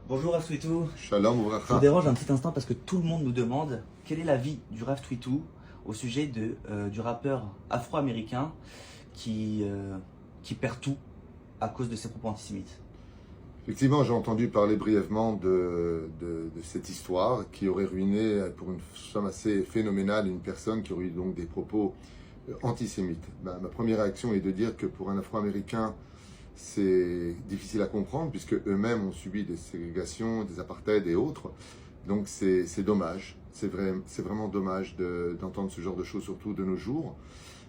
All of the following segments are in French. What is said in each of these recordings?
Bonjour Rav Twitou. Shalom, Je ouvracha. vous dérange un petit instant parce que tout le monde nous demande quel est l'avis du Rav Twitou au sujet du rappeur afro-américain qui perd tout à cause de ses propos antisémites. Effectivement, j'ai entendu parler brièvement de cette histoire qui aurait ruiné, pour une somme assez phénoménale, une personne qui aurait eu donc des propos antisémites. Ma première réaction est de dire que pour un Afro-Américain, c'est difficile à comprendre puisque eux-mêmes ont subi des ségrégations, des apartheids et autres. Donc c'est dommage, c'est vraiment dommage d'entendre ce genre de choses, surtout de nos jours.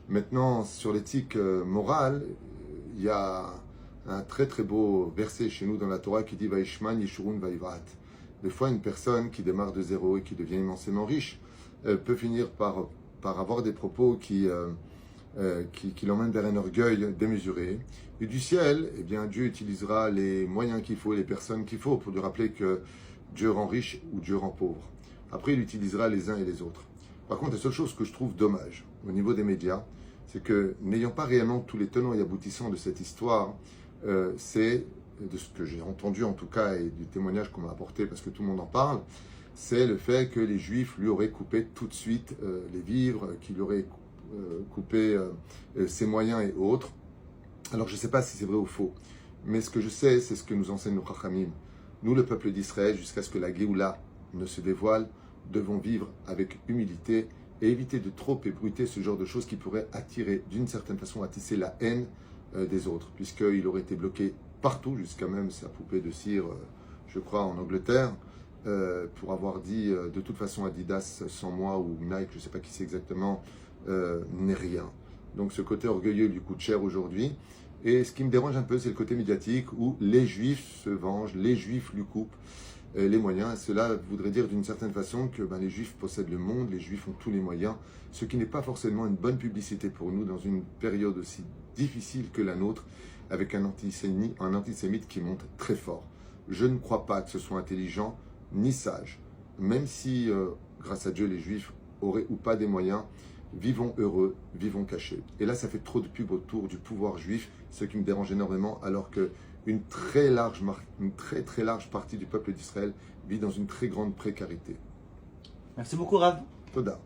Maintenant, sur l'éthique morale, il y a un très très beau verset chez nous dans la Torah qui dit Vaishman Yeshurun Vaivrat. Des fois, une personne qui démarre de zéro et qui devient immensément riche peut finir par avoir des propos qui l'emmènent vers un orgueil démesuré. Et du ciel, eh bien, Dieu utilisera les moyens qu'il faut, les personnes qu'il faut pour lui rappeler que Dieu rend riche ou Dieu rend pauvre. Après, il utilisera les uns et les autres. Par contre, la seule chose que je trouve dommage au niveau des médias, c'est que n'ayant pas réellement tous les tenants et aboutissants de cette histoire, c'est, de ce que j'ai entendu en tout cas et du témoignage qu'on m'a apporté parce que tout le monde en parle, c'est le fait que les Juifs lui auraient coupé tout de suite les vivres, qu'il aurait coupé ses moyens et autres. Alors je ne sais pas si c'est vrai ou faux, mais ce que je sais, c'est ce que nous enseignent nos Chachamim. Nous, le peuple d'Israël, jusqu'à ce que la Géoula ne se dévoile, devons vivre avec humilité et éviter de trop ébruiter ce genre de choses qui pourraient attirer, d'une certaine façon, attisser la haine des autres, puisqu'il aurait été bloqué partout, jusqu'à même sa poupée de cire, je crois, en Angleterre, pour avoir dit de toute façon Adidas sans moi ou Nike, je ne sais pas qui c'est exactement, n'est rien. Donc ce côté orgueilleux lui coûte cher aujourd'hui. Et ce qui me dérange un peu, c'est le côté médiatique où les Juifs se vengent, les Juifs lui coupent les moyens. Et cela voudrait dire d'une certaine façon que les Juifs possèdent le monde, les Juifs ont tous les moyens, ce qui n'est pas forcément une bonne publicité pour nous dans une période aussi difficile que la nôtre, avec un antisémite qui monte très fort. Je ne crois pas que ce soit intelligent ni sage, même si, grâce à Dieu, les Juifs auraient ou pas des moyens. Vivons heureux, vivons cachés. Et là, ça fait trop de pub autour du pouvoir juif, ce qui me dérange énormément, alors qu'une très large partie du peuple d'Israël vit dans une très grande précarité. Merci beaucoup Rav. Toda.